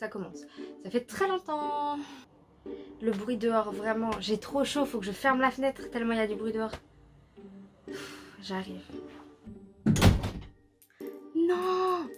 ça commence. Ça fait très longtemps. Le bruit dehors, vraiment, j'ai trop chaud, faut que je ferme la fenêtre tellement il y a du bruit dehors. J'arrive. Non!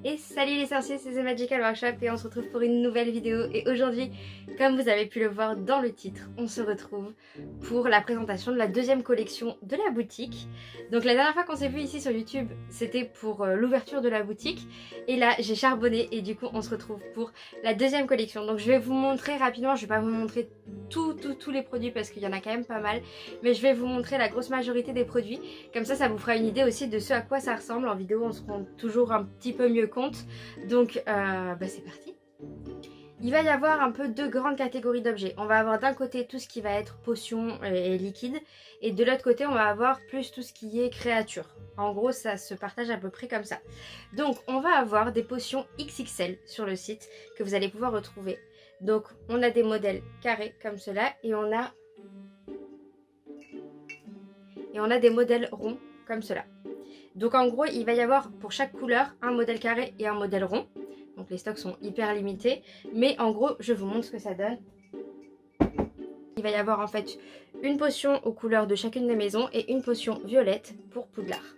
Et salut les sorciers, c'est The Magical Workshop et on se retrouve pour une nouvelle vidéo. Et aujourd'hui, comme vous avez pu le voir dans le titre, on se retrouve pour la présentation de la deuxième collection de la boutique. Donc la dernière fois qu'on s'est vu ici sur YouTube, c'était pour l'ouverture de la boutique. Et là, j'ai charbonné et du coup, on se retrouve pour la deuxième collection. Donc je vais vous montrer rapidement, je vais pas vous montrer tous les produits parce qu'il y en a quand même pas mal. Mais je vais vous montrer la grosse majorité des produits. Comme ça vous fera une idée aussi de ce à quoi ça ressemble. En vidéo, on se rend toujours un petit peu mieux compte. Donc c'est parti. Il va y avoir un peu deux grandes catégories d'objets. On va avoir d'un côté tout ce qui va être potions et liquide. Et de l'autre côté, on va avoir plus tout ce qui est créature. En gros, ça se partage à peu près comme ça. Donc, on va avoir des potions XXL sur le site que vous allez pouvoir retrouver. Donc, on a des modèles carrés comme cela. Et on a des modèles ronds comme cela. Donc en gros, il va y avoir pour chaque couleur un modèle carré et un modèle rond. Donc les stocks sont hyper limités. Mais en gros, je vous montre ce que ça donne. Il va y avoir en fait une potion aux couleurs de chacune des maisons et une potion violette pour Poudlard.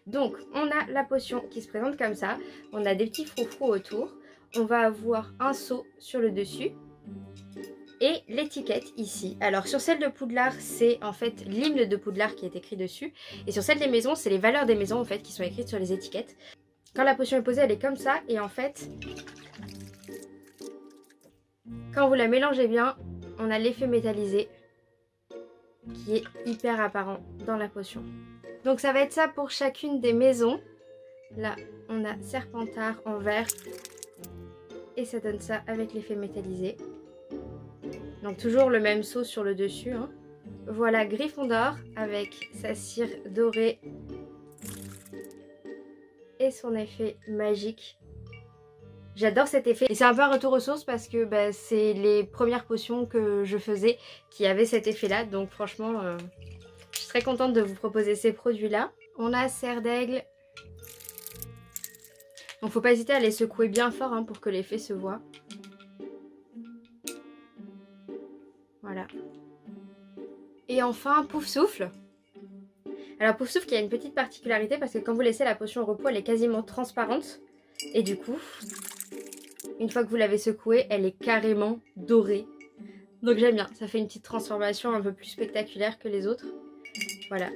Donc on a la potion qui se présente comme ça. On a des petits froufrous autour. On va avoir un seau sur le dessus. Et l'étiquette ici. Alors sur celle de Poudlard, c'est en fait l'hymne de Poudlard qui est écrit dessus. Et sur celle des maisons, c'est les valeurs des maisons en fait qui sont écrites sur les étiquettes. Quand la potion est posée, elle est comme ça. Et en fait, quand vous la mélangez bien, on a l'effet métallisé qui est hyper apparent dans la potion. Donc ça va être ça pour chacune des maisons. Là, on a Serpentard en vert. Et ça donne ça avec l'effet métallisé. Donc toujours le même seau sur le dessus. Hein. Voilà Gryffondor avec sa cire dorée et son effet magique. J'adore cet effet. Et c'est un peu un retour aux sources parce que c'est les premières potions que je faisais qui avaient cet effet là. Donc franchement, je suis très contente de vous proposer ces produits là. On a Serre d'Aigle. Donc faut pas hésiter à les secouer bien fort hein, pour que l'effet se voit. Voilà. Et enfin, Pouf Souffle. Alors Pouf Souffle qui a une petite particularité parce que quand vous laissez la potion au repos, elle est quasiment transparente. Et du coup, une fois que vous l'avez secouée, elle est carrément dorée. Donc j'aime bien, ça fait une petite transformation un peu plus spectaculaire que les autres. Voilà.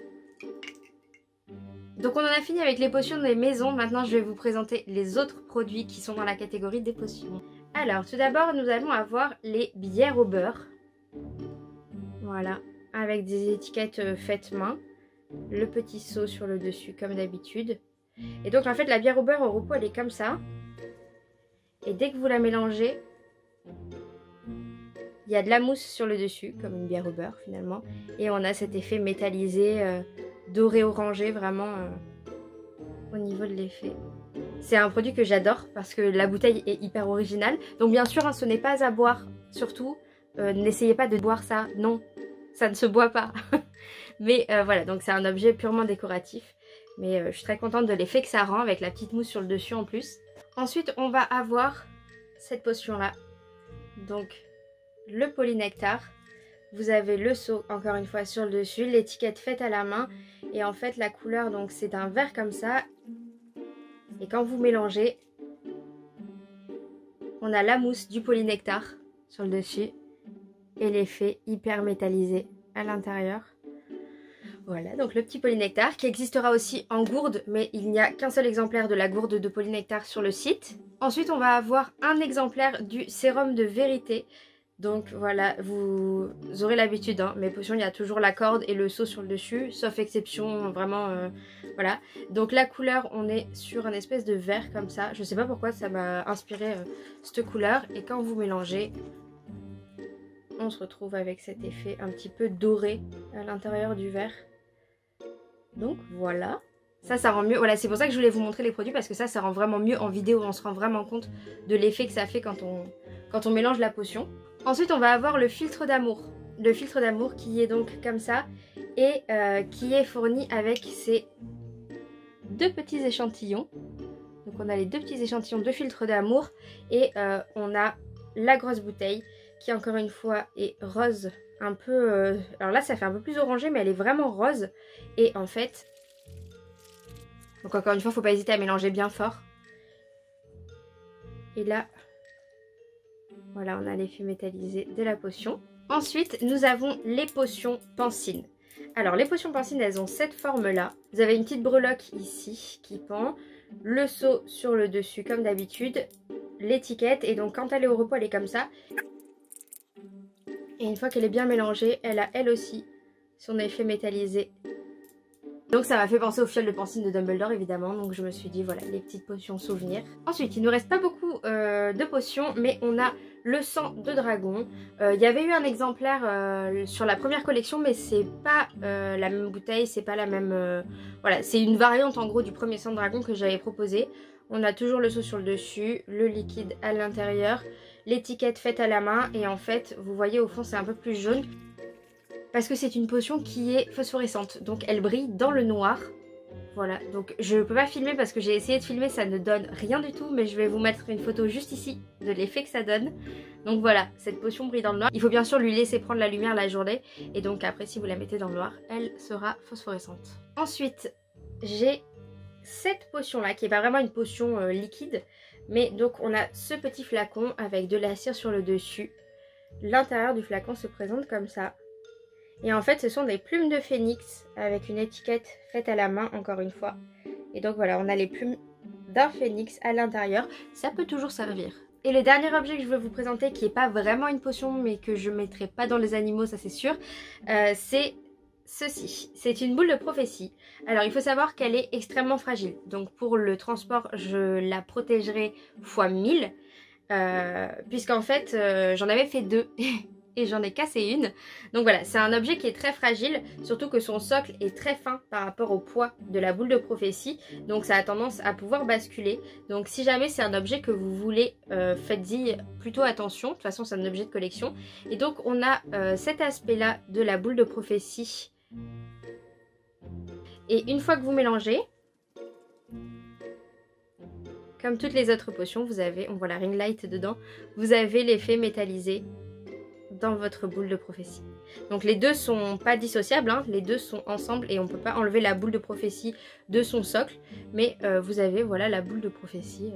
Donc on en a fini avec les potions des maisons. Maintenant je vais vous présenter les autres produits qui sont dans la catégorie des potions. Alors tout d'abord, nous allons avoir les bières au beurre. Voilà, avec des étiquettes faites main, le petit seau sur le dessus comme d'habitude. Et donc en fait la bière au beurre au repos elle est comme ça. Et dès que vous la mélangez, il y a de la mousse sur le dessus, comme une bière au beurre finalement. Et on a cet effet métallisé, doré orangé vraiment au niveau de l'effet. C'est un produit que j'adore parce que la bouteille est hyper originale. Donc bien sûr hein, ce n'est pas à boire, surtout. N'essayez pas de boire ça, non, ça ne se boit pas. Mais voilà, donc c'est un objet purement décoratif. Mais je suis très contente de l'effet que ça rend avec la petite mousse sur le dessus en plus. Ensuite, on va avoir cette potion-là. Donc, le polynectar. Vous avez le seau, encore une fois, sur le dessus. L'étiquette faite à la main. Et en fait, la couleur, donc c'est un vert comme ça. Et quand vous mélangez, on a la mousse du polynectar sur le dessus. Et l'effet hyper métallisé à l'intérieur. Voilà, donc le petit polynectar qui existera aussi en gourde, mais il n'y a qu'un seul exemplaire de la gourde de polynectar sur le site. Ensuite, on va avoir un exemplaire du sérum de vérité. Donc voilà, vous aurez l'habitude, hein, mes potions, il y a toujours la corde et le seau sur le dessus, sauf exception, vraiment, voilà. Donc la couleur, on est sur un espèce de vert comme ça. Je sais pas pourquoi ça m'a inspiré cette couleur. Et quand vous mélangez, on se retrouve avec cet effet un petit peu doré à l'intérieur du verre. Donc voilà. Ça rend mieux. Voilà, c'est pour ça que je voulais vous montrer les produits parce que ça rend vraiment mieux en vidéo. On se rend vraiment compte de l'effet que ça fait quand on mélange la potion. Ensuite, on va avoir le filtre d'amour. le filtre d'amour qui est donc comme ça et qui est fourni avec ces deux petits échantillons. Donc on a les deux petits échantillons de filtre d'amour et on a la grosse bouteille qui encore une fois est rose un peu... alors là ça fait un peu plus orangé mais elle est vraiment rose et en fait... Donc encore une fois, faut pas hésiter à mélanger bien fort. Et là, voilà, on a l'effet métallisé de la potion. Ensuite, nous avons les potions Pansine. Alors, les potions Pansine, elles ont cette forme-là. Vous avez une petite breloque ici qui pend. Le seau sur le dessus, comme d'habitude. L'étiquette. Et donc, quand elle est au repos, elle est comme ça. Et une fois qu'elle est bien mélangée, elle a elle aussi son effet métallisé. Donc ça m'a fait penser au fiole de Pansine de Dumbledore évidemment, donc je me suis dit voilà les petites potions souvenirs. Ensuite il nous reste pas beaucoup de potions mais on a le sang de dragon. Il y avait eu un exemplaire sur la première collection mais c'est pas la même bouteille, c'est pas la même... voilà, c'est une variante en gros du premier sang de dragon que j'avais proposé. On a toujours le seau sur le dessus, le liquide à l'intérieur, l'étiquette faite à la main et en fait vous voyez au fond c'est un peu plus jaune. Parce que c'est une potion qui est phosphorescente, donc elle brille dans le noir. Voilà, donc je peux pas filmer parce que j'ai essayé de filmer, ça ne donne rien du tout, mais je vais vous mettre une photo juste ici de l'effet que ça donne. Donc voilà, cette potion brille dans le noir. Il faut bien sûr lui laisser prendre la lumière la journée, et donc après si vous la mettez dans le noir, elle sera phosphorescente. Ensuite, j'ai cette potion là, qui est pas vraiment une potion liquide, mais donc on a ce petit flacon avec de la cire sur le dessus. L'intérieur du flacon se présente comme ça. Et en fait ce sont des plumes de phénix avec une étiquette faite à la main encore une fois. Et donc voilà, on a les plumes d'un phénix à l'intérieur, ça peut toujours servir. Et le dernier objet que je veux vous présenter qui n'est pas vraiment une potion mais que je ne mettrai pas dans les animaux, ça c'est sûr, c'est ceci. C'est une boule de prophétie. Alors il faut savoir qu'elle est extrêmement fragile, donc pour le transport je la protégerai x 1000 puisqu'en fait j'en avais fait 2 et j'en ai cassé une. Donc voilà, c'est un objet qui est très fragile, surtout que son socle est très fin par rapport au poids de la boule de prophétie, donc ça a tendance à pouvoir basculer. Donc si jamais c'est un objet que vous voulez, faites-y plutôt attention, de toute façon c'est un objet de collection. Et donc on a cet aspect là de la boule de prophétie. Et une fois que vous mélangez, comme toutes les autres potions, vous avez, on voit la ring light dedans, vous avez l'effet métallisé dans votre boule de prophétie. Donc les deux sont pas dissociables, hein, les deux sont ensemble et on peut pas enlever la boule de prophétie de son socle, mais vous avez voilà la boule de prophétie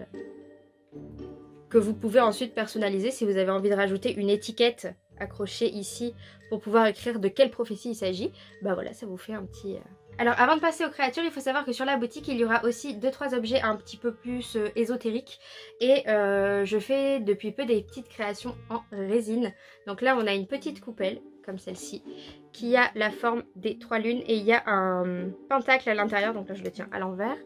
que vous pouvez ensuite personnaliser si vous avez envie de rajouter une étiquette accrochée ici pour pouvoir écrire de quelle prophétie il s'agit. Bah voilà, ça vous fait un petit... Alors avant de passer aux créatures, il faut savoir que sur la boutique il y aura aussi 2-3 objets un petit peu plus ésotériques et je fais depuis peu des petites créations en résine. Donc là on a une petite coupelle comme celle-ci qui a la forme des 3 lunes et il y a un pentacle à l'intérieur, donc là je le tiens à l'envers.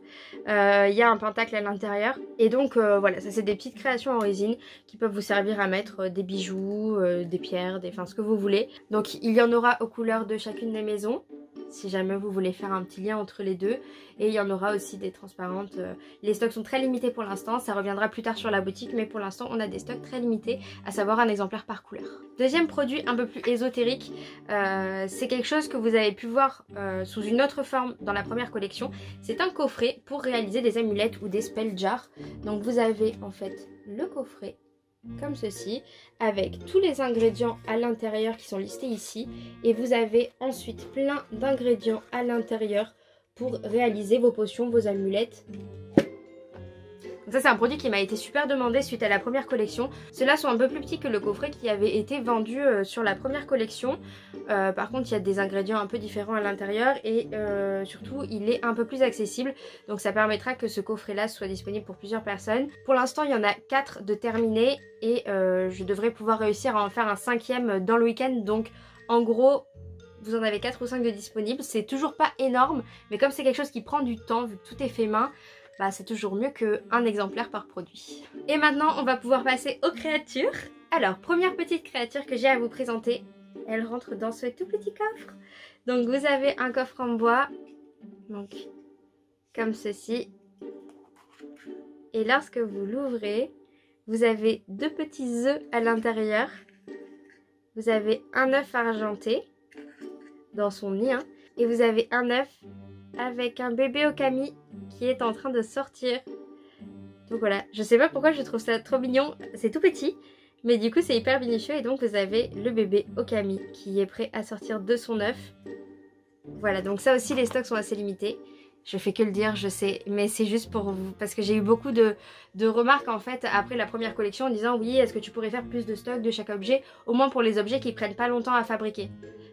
Il y a un pentacle à l'intérieur et donc voilà, ça c'est des petites créations en résine qui peuvent vous servir à mettre des bijoux, des pierres, enfin ce que vous voulez. Donc il y en aura aux couleurs de chacune des maisons, si jamais vous voulez faire un petit lien entre les deux. Et il y en aura aussi des transparentes. Les stocks sont très limités pour l'instant, ça reviendra plus tard sur la boutique, mais pour l'instant on a des stocks très limités, à savoir un exemplaire par couleur. Deuxième produit un peu plus ésotérique, c'est quelque chose que vous avez pu voir sous une autre forme dans la première collection. C'est un coffret pour réaliser des amulettes ou des spell jars. Donc vous avez en fait le coffret comme ceci, avec tous les ingrédients à l'intérieur qui sont listés ici, et vous avez ensuite plein d'ingrédients à l'intérieur pour réaliser vos potions, vos amulettes. Donc ça c'est un produit qui m'a été super demandé suite à la première collection. Ceux-là sont un peu plus petits que le coffret qui avait été vendu sur la première collection. Par contre il y a des ingrédients un peu différents à l'intérieur et surtout il est un peu plus accessible. Donc ça permettra que ce coffret-là soit disponible pour plusieurs personnes. Pour l'instant il y en a 4 de terminés et je devrais pouvoir réussir à en faire un 5e dans le week-end. Donc en gros... vous en avez 4 ou 5 de disponibles. C'est toujours pas énorme, mais comme c'est quelque chose qui prend du temps, vu que tout est fait main, bah c'est toujours mieux qu'un exemplaire par produit. Et maintenant, on va pouvoir passer aux créatures. Alors, première petite créature que j'ai à vous présenter, elle rentre dans ce tout petit coffre. Donc vous avez un coffre en bois, donc comme ceci. Et lorsque vous l'ouvrez, vous avez 2 petits œufs à l'intérieur. vous avez un œuf argenté dans son nid, hein, et vous avez un œuf avec un bébé okami qui est en train de sortir. Donc voilà, je sais pas pourquoi je trouve ça trop mignon, c'est tout petit, mais du coup c'est hyper minutieux et donc vous avez le bébé okami qui est prêt à sortir de son œuf. Voilà, donc ça aussi les stocks sont assez limités. Je fais que le dire, je sais, mais c'est juste pour vous, parce que j'ai eu beaucoup de remarques en fait après la première collection en disant oui, est-ce que tu pourrais faire plus de stock de chaque objet, au moins pour les objets qui prennent pas longtemps à fabriquer.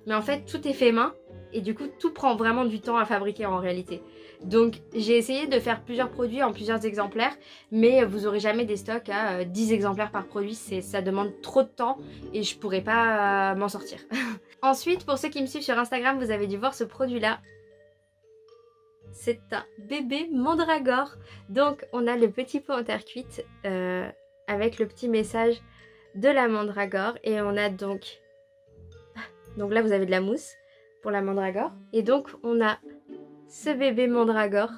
Mais en fait tout est fait main et du coup tout prend vraiment du temps à fabriquer en réalité. Donc j'ai essayé de faire plusieurs produits en plusieurs exemplaires, mais vous aurez jamais des stocks à 10 exemplaires par produit, ça demande trop de temps et je pourrais pas m'en sortir. Ensuite, pour ceux qui me suivent sur Instagram, vous avez dû voir ce produit là. C'est un bébé mandragore. Donc on a le petit pot en terre cuite avec le petit message de la mandragore. Et on a donc là vous avez de la mousse pour la mandragore. Et donc on a ce bébé mandragore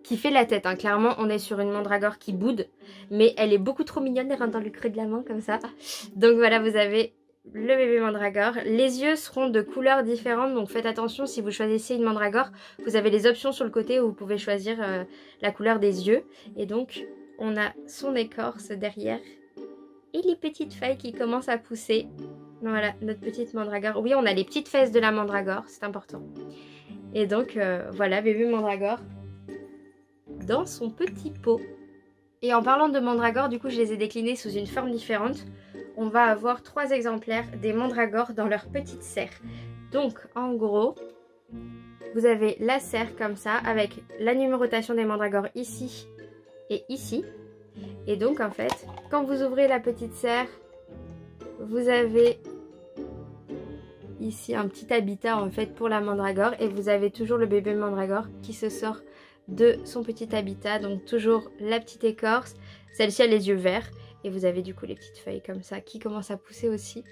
qui fait la tête, hein. Clairement on est sur une mandragore qui boude, mais elle est beaucoup trop mignonne, elle rentre dans le creux de la main comme ça. Donc voilà, vous avez le bébé mandragore. Les yeux seront de couleurs différentes, donc faites attention si vous choisissez une mandragore. Vous avez les options sur le côté où vous pouvez choisir la couleur des yeux. Et donc on a son écorce derrière et les petites feuilles qui commencent à pousser. Voilà notre petite mandragore. Oui, on a les petites fesses de la mandragore, c'est important. Et donc voilà, bébé mandragore dans son petit pot. Et en parlant de mandragore, du coup je les ai déclinés sous une forme différente. On va avoir 3 exemplaires des mandragores dans leur petite serre. Donc en gros, vous avez la serre comme ça avec la numérotation des mandragores ici et ici. Et donc en fait, quand vous ouvrez la petite serre, vous avez ici un petit habitat en fait pour la mandragore et vous avez toujours le bébé mandragore qui se sort de son petit habitat. Donc toujours la petite écorce, celle-ci a les yeux verts. Et vous avez du coup les petites feuilles comme ça qui commencent à pousser aussi.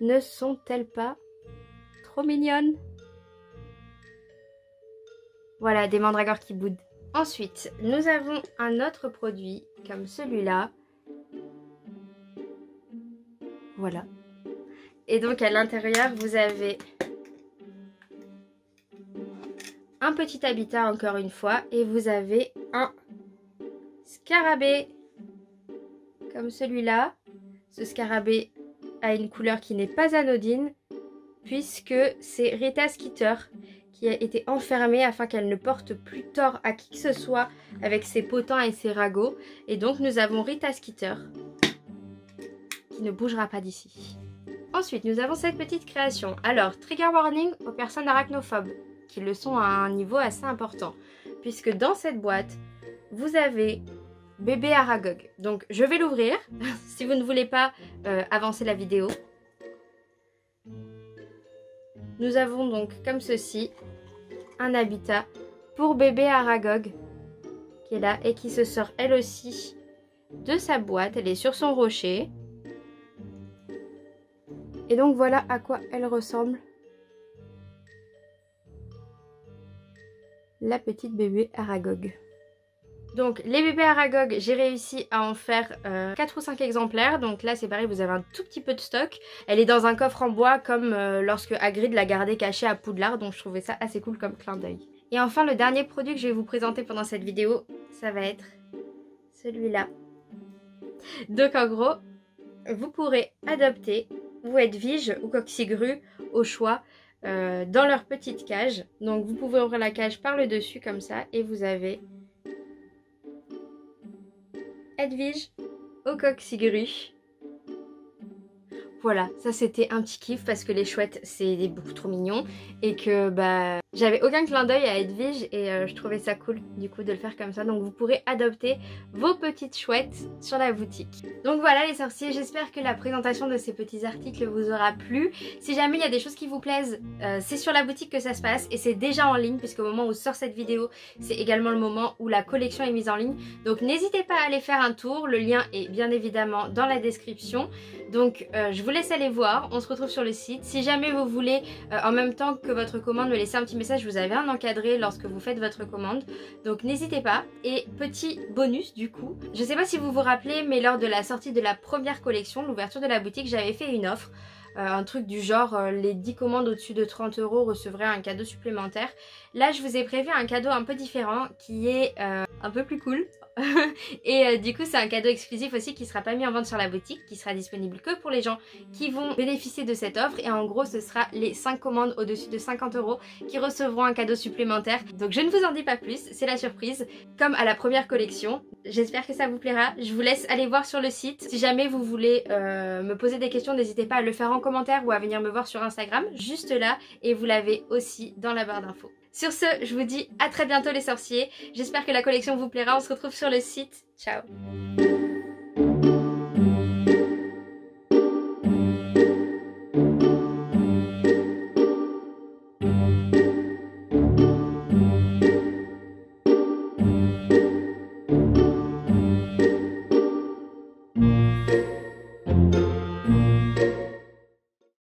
Ne sont-elles pas trop mignonnes? Voilà, des mandragores qui boudent. Ensuite, nous avons un autre produit comme celui-là. Voilà. Et donc à l'intérieur, vous avez un petit habitat encore une fois. Et vous avez un scarabée comme celui-là. Ce scarabée a une couleur qui n'est pas anodine puisque c'est Rita Skeeter qui a été enfermée afin qu'elle ne porte plus tort à qui que ce soit avec ses potins et ses ragots. Et donc nous avons Rita Skeeter qui ne bougera pas d'ici. Ensuite nous avons cette petite création. Alors trigger warning aux personnes arachnophobes qui le sont à un niveau assez important puisque dans cette boîte vous avez bébé Aragog. Donc je vais l'ouvrir si vous ne voulez pas avancer la vidéo. Nous avons donc comme ceci un habitat pour bébé Aragog qui est là et qui se sort elle aussi de sa boîte. Elle est sur son rocher. Et donc voilà à quoi elle ressemble. La petite bébé Aragog. Donc les bébés Aragog, j'ai réussi à en faire 4 ou 5 exemplaires. Donc là c'est pareil, vous avez un tout petit peu de stock. Elle est dans un coffre en bois comme lorsque Hagrid l'a gardée cachée à Poudlard. Donc je trouvais ça assez cool comme clin d'œil. Et enfin le dernier produit que je vais vous présenter pendant cette vidéo, ça va être celui-là. Donc en gros, vous pourrez adopter ou Edwige ou Cocsigru au choix dans leur petite cage. Donc vous pouvez ouvrir la cage par le dessus comme ça et vous avez Edwige au Cocsigru. Voilà, ça c'était un petit kiff parce que les chouettes c'est beaucoup trop mignon et que bah j'avais aucun clin d'œil à Edwige et je trouvais ça cool du coup de le faire comme ça. Donc vous pourrez adopter vos petites chouettes sur la boutique. Donc voilà les sorciers, j'espère que la présentation de ces petits articles vous aura plu. Si jamais il y a des choses qui vous plaisent, c'est sur la boutique que ça se passe et c'est déjà en ligne puisqu'au moment où sort cette vidéo, c'est également le moment où la collection est mise en ligne. Donc n'hésitez pas à aller faire un tour, le lien est bien évidemment dans la description. Donc je vous laisse aller voir, on se retrouve sur le site. Si jamais vous voulez en même temps que votre commande me laisser un petit message, vous avez un encadré lorsque vous faites votre commande, donc n'hésitez pas. Et petit bonus du coup, je sais pas si vous vous rappelez, mais lors de la sortie de la première collection, l'ouverture de la boutique, j'avais fait une offre. Un truc du genre les 10 commandes au-dessus de 30 € recevraient un cadeau supplémentaire. Là je vous ai prévu un cadeau un peu différent qui est un peu plus cool. Et du coup c'est un cadeau exclusif aussi qui sera pas mis en vente sur la boutique, qui sera disponible que pour les gens qui vont bénéficier de cette offre. Et en gros ce sera les 5 commandes au-dessus de 50 € qui recevront un cadeau supplémentaire. Donc je ne vous en dis pas plus, c'est la surprise comme à la première collection. J'espère que ça vous plaira. Je vous laisse aller voir sur le site. Si jamais vous voulez me poser des questions, n'hésitez pas à le faire en commentaire ou à venir me voir sur Instagram, juste là, et vous l'avez aussi dans la barre d'infos. Sur ce, je vous dis à très bientôt les sorciers. J'espère que la collection vous plaira. On se retrouve sur le site. Ciao!